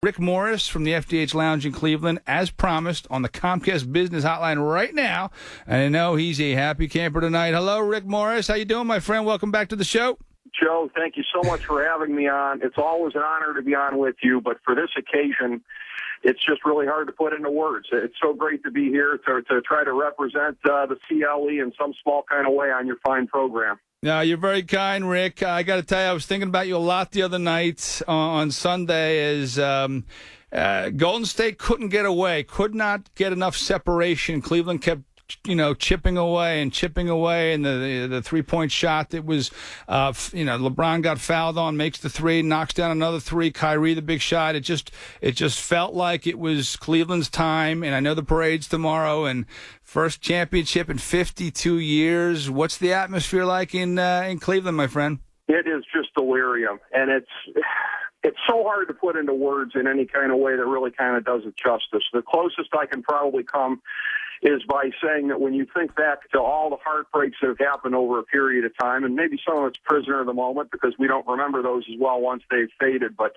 Rick Morris from the FDH Lounge in Cleveland, as promised, on the Comcast Business Hotline right now. And I know he's a happy camper tonight. Hello, Rick Morris. How you doing, my friend? Welcome back to the show. Joe, thank you so much for having me on. It's always an honor to be on with you, but for this occasion, it's just really hard to put into words. It's so great to be here to try to represent the CLE in some small kind of way on your fine program. No, you're very kind, Rick. I got to tell you, I was thinking about you a lot the other night on Sunday as Golden State couldn't get away, could not get enough separation. Cleveland kept chipping away, and the three-point shot that was, LeBron got fouled on, makes the three, knocks down another three. Kyrie, the big shot. It just felt like it was Cleveland's time, and I know the parade's tomorrow, and first championship in 52 years. What's the atmosphere like in Cleveland, my friend? It is just delirium, and it's so hard to put into words in any kind of way that really kind of does it justice. The closest I can probably come is by saying that when you think back to all the heartbreaks that have happened over a period of time, and maybe some of it's prisoner of the moment because we don't remember those as well once they've faded, but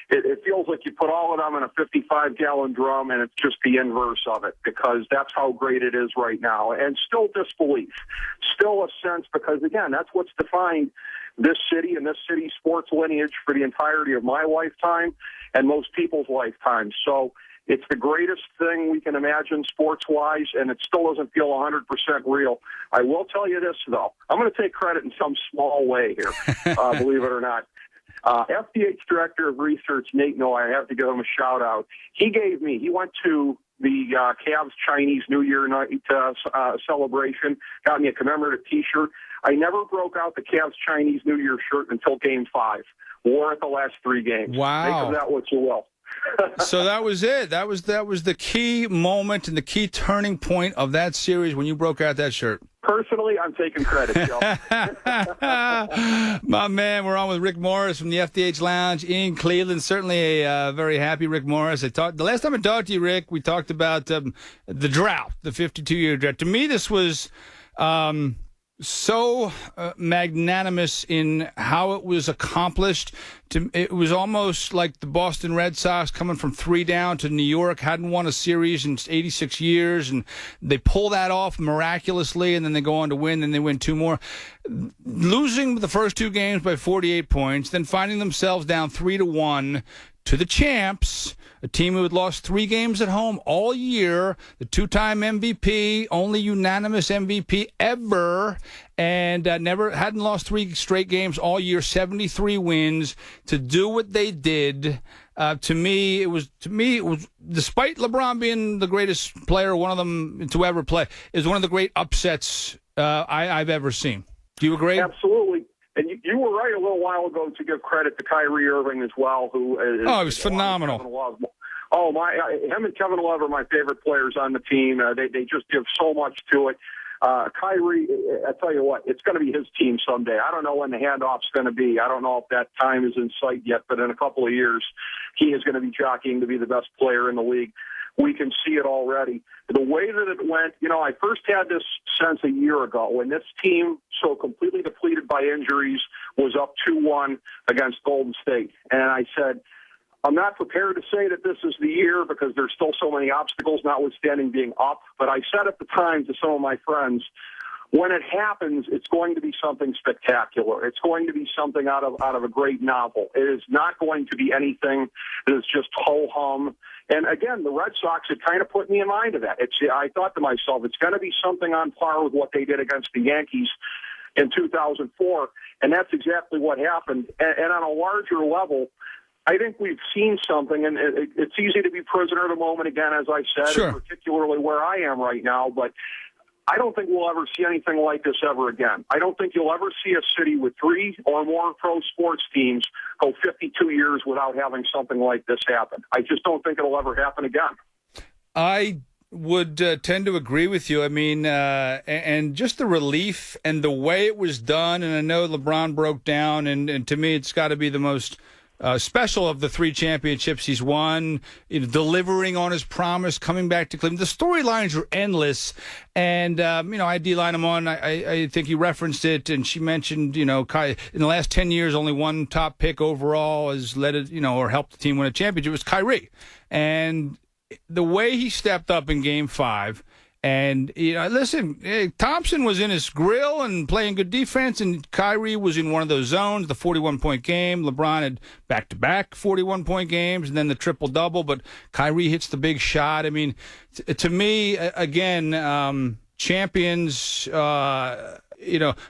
it feels like you put all of them in a 55-gallon drum, and it's just the inverse of it because that's how great it is right now. And still disbelief, still a sense, because, again, that's what's defined this city and this city's sports lineage for the entirety of my lifetime and most people's lifetimes. So it's the greatest thing we can imagine sports-wise, and it still doesn't feel 100% real. I will tell you this, though. I'm going to take credit in some small way here, believe it or not. FDH Director of Research, Nate Noy, I have to give him a shout-out. He went to the Cavs Chinese New Year night celebration, got me a commemorative T-shirt. I never broke out the Cavs Chinese New Year shirt until Game 5. Wore it the last 3 games. Wow. Make of that what you will. So that was it. That was the key moment and the key turning point of that series when you broke out that shirt. Personally, I'm taking credit, Joe. My man, we're on with Rick Morris from the FDH Lounge in Cleveland. Certainly a very happy Rick Morris. The last time I talked to you, Rick, we talked about the drought, the 52-year drought. To me, this was so magnanimous in how it was accomplished. It was almost like the Boston Red Sox coming from 3 down to New York, hadn't won a series in 86 years, and they pull that off miraculously, and then they go on to win, and they win 2 more. Losing the first 2 games by 48 points, then finding themselves down 3-1 to the champs, a team who had lost 3 games at home all year, the 2-time MVP, only unanimous MVP ever, and hadn't lost 3 straight games all year, 73 wins. To do what they did, to me, it was despite LeBron being the greatest player, one of them to ever play, is one of the great upsets I've ever seen. Do you agree? Absolutely. And you were right a little while ago to give credit to Kyrie Irving as well, who is he was phenomenal. Him and Kevin Love are my favorite players on the team. They just give so much to it. Kyrie, I tell you what, it's going to be his team someday. I don't know when the handoff's going to be. I don't know if that time is in sight yet, but in a couple of years, he is going to be jockeying to be the best player in the league. We can see it already. The way that it went, I first had this sense a year ago when this team, so completely depleted by injuries, was up 2-1 against Golden State. And I said, I'm not prepared to say that this is the year because there's still so many obstacles, notwithstanding being up. But I said at the time to some of my friends, when it happens, it's going to be something spectacular. It's going to be something out of a great novel. It is not going to be anything that is just ho-hum. And again, the Red Sox had kind of put me in mind of that. I thought to myself, it's going to be something on par with what they did against the Yankees in 2004, and that's exactly what happened. And on a larger level, I think we've seen something, and it's easy to be prisoner of the moment again, as I said, sure, particularly where I am right now, but I don't think we'll ever see anything like this ever again. I don't think you'll ever see a city with 3 or more pro sports teams go 52 years without having something like this happen. I just don't think it'll ever happen again. I would tend to agree with you. I mean, and just the relief and the way it was done, and I know LeBron broke down, and to me it's got to be the most special of the 3 championships he's won, delivering on his promise, coming back to Cleveland. The storylines were endless, and I had D-Line him on. I think you referenced it, and she mentioned, in the last 10 years, only one top pick overall has led it, or helped the team win a championship. It was Kyrie, and the way he stepped up in Game 5. And, listen, Thompson was in his grill and playing good defense, and Kyrie was in one of those zones, the 41-point game. LeBron had back-to-back 41-point games, and then the triple-double, but Kyrie hits the big shot. I mean, to me, again, champions, the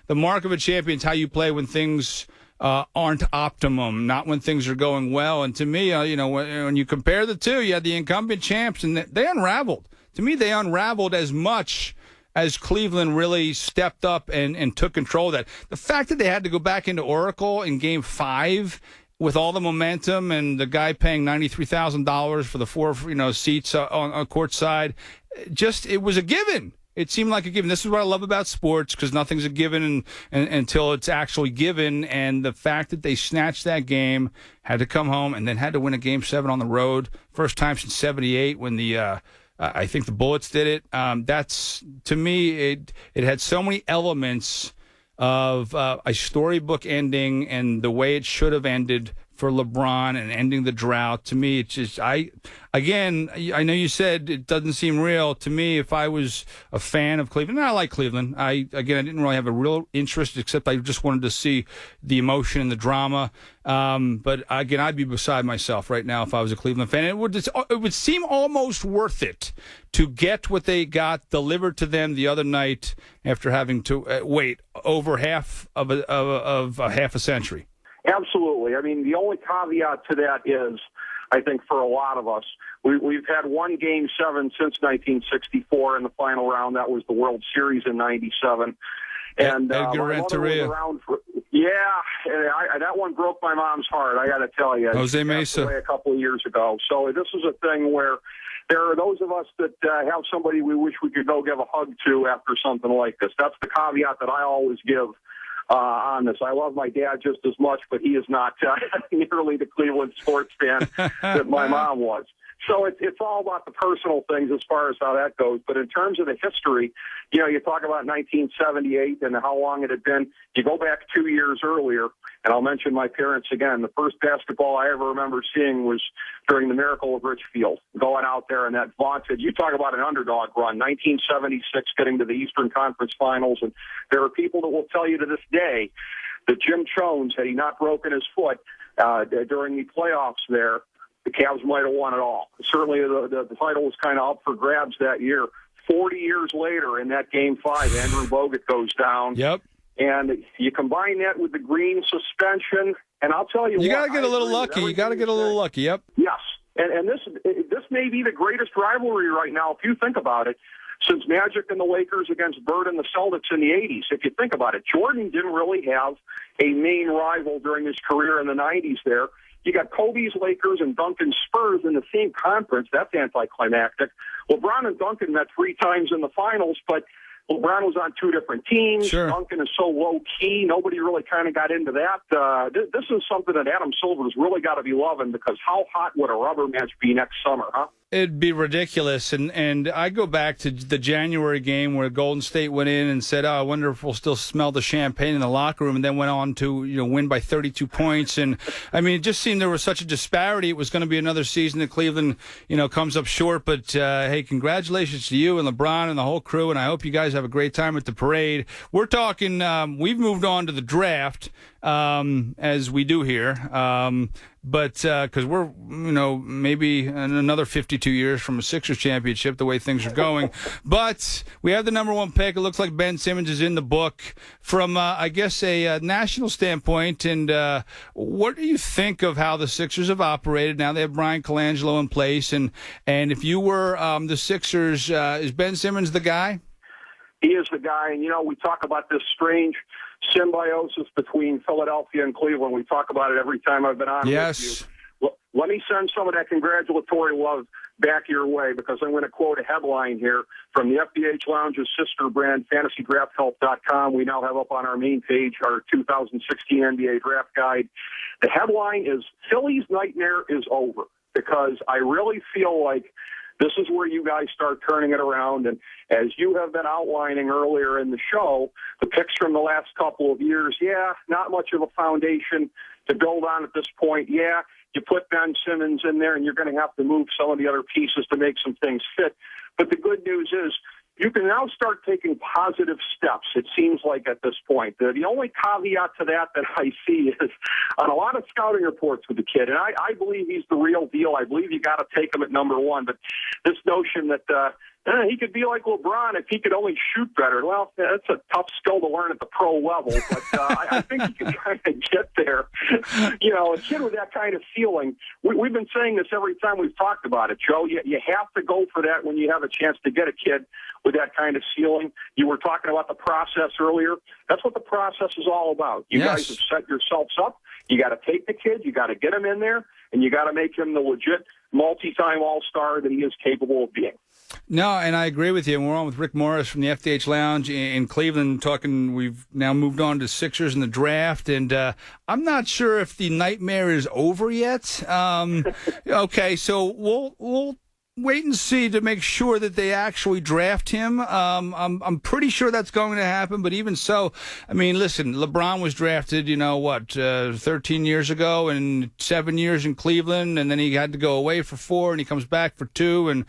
mark of a champion is how you play when things aren't optimum, not when things are going well. And to me, when you compare the two, you had the incumbent champs, and they unraveled. To me, they unraveled as much as Cleveland really stepped up and took control of that. The fact that they had to go back into Oracle in Game 5 with all the momentum and the guy paying $93,000 for the 4 seats on court side, it was a given. It seemed like a given. This is what I love about sports, because nothing's a given until it's actually given. And the fact that they snatched that game, had to come home, and then had to win a Game 7 on the road, first time since '78 when I think the Bullets did it. That's, to me, it had so many elements of a storybook ending and the way it should have ended for LeBron and ending the drought. To me, it's just, I know you said it doesn't seem real. To me, if I was a fan of Cleveland, and I like Cleveland, I didn't really have a real interest, except I just wanted to see the emotion and the drama. But again, I'd be beside myself right now if I was a Cleveland fan. It would seem almost worth it to get what they got delivered to them the other night after having to wait over half of a half a century. Absolutely. I mean, the only caveat to that is, I think for a lot of us, we've had one Game 7 since 1964 in the final round. That was the World Series in '97. And Edgar Renteria. That one broke my mom's heart, I got to tell you. Jose She Mesa. passed away a couple of years ago. So this is a thing where there are those of us that have somebody we wish we could go give a hug to after something like this. That's the caveat that I always give on this. I love my dad just as much, but he is not nearly the Cleveland sports fan that my mom was. So it's all about the personal things as far as how that goes. But in terms of the history, you talk about 1978 and how long it had been. You go back 2 years earlier, and I'll mention my parents again. The first basketball I ever remember seeing was during the Miracle of Richfield, going out there and that vaunted, you talk about an underdog run, 1976 getting to the Eastern Conference Finals. And there are people that will tell you to this day that Jim Jones, had he not broken his foot during the playoffs there, the Cavs might have won it all. Certainly the title was kind of up for grabs that year. 40 years later in that Game 5, Andrew Bogut goes down. Yep. And you combine that with the Green suspension, and I'll tell you, you got to get a little lucky. You got to get a little lucky. Yep. Yes, and this may be the greatest rivalry right now, if you think about it, since Magic and the Lakers against Bird and the Celtics in the '80s. If you think about it, Jordan didn't really have a main rival during his career in the '90s. There, you got Kobe's Lakers and Duncan's Spurs in the same conference. That's anticlimactic. LeBron and Duncan met 3 times in the finals, but LeBron was on 2 different teams. Sure. Duncan is so low-key. Nobody really kind of got into that. This is something that Adam Silver's really got to be loving, because how hot would a rubber match be next summer, huh? It'd be ridiculous. And I go back to the January game where Golden State went in and said, I wonder if we'll still smell the champagne in the locker room, and then went on to win by 32 points. And, I mean, it just seemed there was such a disparity. It was going to be another season that Cleveland, comes up short. But, hey, congratulations to you and LeBron and the whole crew, and I hope you guys have a great time at the parade. We're talking, we've moved on to the draft, as we do here. But because we're, maybe another 52 years from a Sixers championship, the way things are going. But we have the number 1 pick. It looks like Ben Simmons is in the book from, I guess, a national standpoint. And what do you think of how the Sixers have operated? Now they have Brian Colangelo in place. And if you were the Sixers, is Ben Simmons the guy? He is the guy. And, we talk about this strange symbiosis between Philadelphia and Cleveland. We talk about it every time I've been on yes. with you. let me send some of that congratulatory love back your way, because I'm going to quote a headline here from the FDH Lounge's sister brand, FantasyDraftHelp.com. We now have up on our main page our 2016 NBA Draft Guide. The headline is, Philly's nightmare is over, because I really feel like this is where you guys start turning it around. And as you have been outlining earlier in the show, the picks from the last couple of years, not much of a foundation to build on at this point. You put Ben Simmons in there, and you're going to have to move some of the other pieces to make some things fit. But the good news is you can now start taking positive steps, it seems like, at this point. The only caveat to that I see is on a lot of scouting reports with the kid, and I believe he's the real deal. I believe you got to take him at number one. But this notion that he could be like LeBron if he could only shoot better. Well, that's a tough skill to learn at the pro level, but I think he can kind of get there. A kid with that kind of ceiling, we've been saying this every time we've talked about it, Joe. You have to go for that when you have a chance to get a kid with that kind of ceiling. You were talking about the process earlier. That's what the process is all about. You guys have set yourselves up. You got to take the kid, you got to get him in there, and you got to make him the legit multi-time all-star that he is capable of being. No, and I agree with you. And we're on with Rick Morris from the FDH Lounge in Cleveland talking. We've now moved on to Sixers in the draft, and I'm not sure if the nightmare is over yet. Okay, so we'll wait and see to make sure that they actually draft him. I'm pretty sure that's going to happen, but even so, I mean, listen, LeBron was drafted, 13 years ago and 7 years in Cleveland, and then he had to go away for 4, and he comes back for 2, and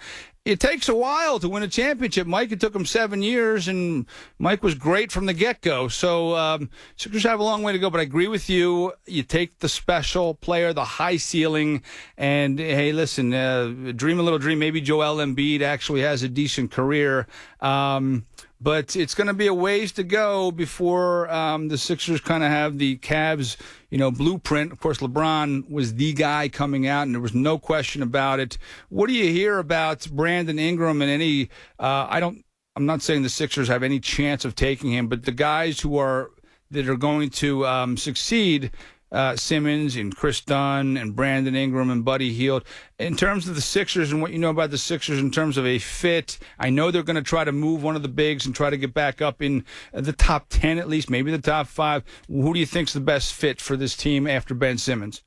it takes a while to win a championship, Mike. It took him 7 years, and Mike was great from the get-go. So Sixers have a long way to go, but I agree with you. You take the special player, the high ceiling, and, hey, listen, dream a little dream. Maybe Joel Embiid actually has a decent career. But it's going to be a ways to go before the Sixers kind of have the Cavs, blueprint. Of course, LeBron was the guy coming out, and there was no question about it. What do you hear about Brandon Ingram and any? I'm not saying the Sixers have any chance of taking him, but the guys that are going to succeed. Simmons and Chris Dunn and Brandon Ingram and Buddy Hield. In terms of the Sixers and what you know about the Sixers in terms of a fit, I know they're going to try to move one of the bigs and try to get back up in the top 10 at least, maybe the top 5. Who do you think's the best fit for this team after Ben Simmons?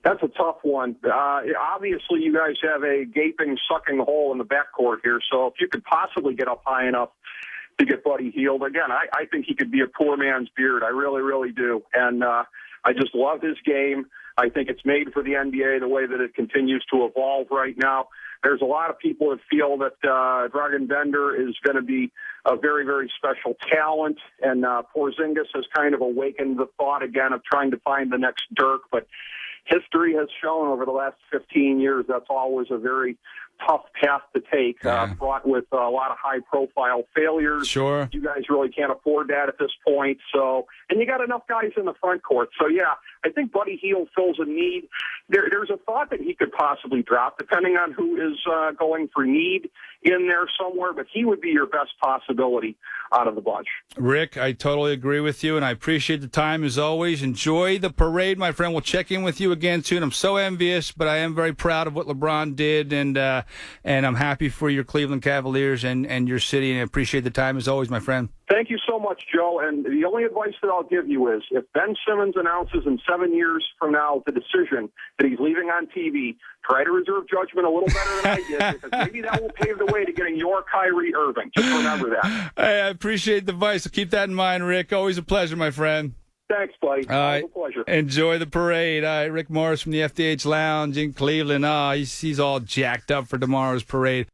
That's a tough one. Obviously, you guys have a gaping, sucking hole in the backcourt here, so if you could possibly get up high enough to get Buddy Hield, again, I think he could be a poor man's beard. I really, really do. And I just love his game. I think it's made for the NBA the way that it continues to evolve right now. There's a lot of people that feel that Dragan Bender is going to be a very, very special talent, and Porzingis has kind of awakened the thought again of trying to find the next Dirk. But history has shown over the last 15 years that's always a very tough path to take, fraught with a lot of high-profile failures. Sure. You guys really can't afford that at this point. So, and you got enough guys in the front court. So, I think Buddy Hield fills a need. There's a thought that he could possibly drop, depending on who is going for need in there somewhere, but he would be your best possibility out of the bunch. Rick, I totally agree with you, and I appreciate the time as always. Enjoy the parade, my friend. We'll check in with you again soon. I'm so envious, but I am very proud of what LeBron did, and I'm happy for your Cleveland Cavaliers and your city, and I appreciate the time as always, my friend. Thank you so much, Joe. And the only advice that I'll give you is if Ben Simmons announces in 7 years from now the decision that he's leaving on TV, try to reserve judgment a little better than I did, because maybe that will pave the way to getting your Kyrie Irving. Just remember that. Hey, I appreciate the advice. So keep that in mind, Rick. Always a pleasure, my friend. Thanks, buddy. Always a pleasure. Enjoy the parade. All right, Rick Morris from the FDH Lounge in Cleveland. He's all jacked up for tomorrow's parade.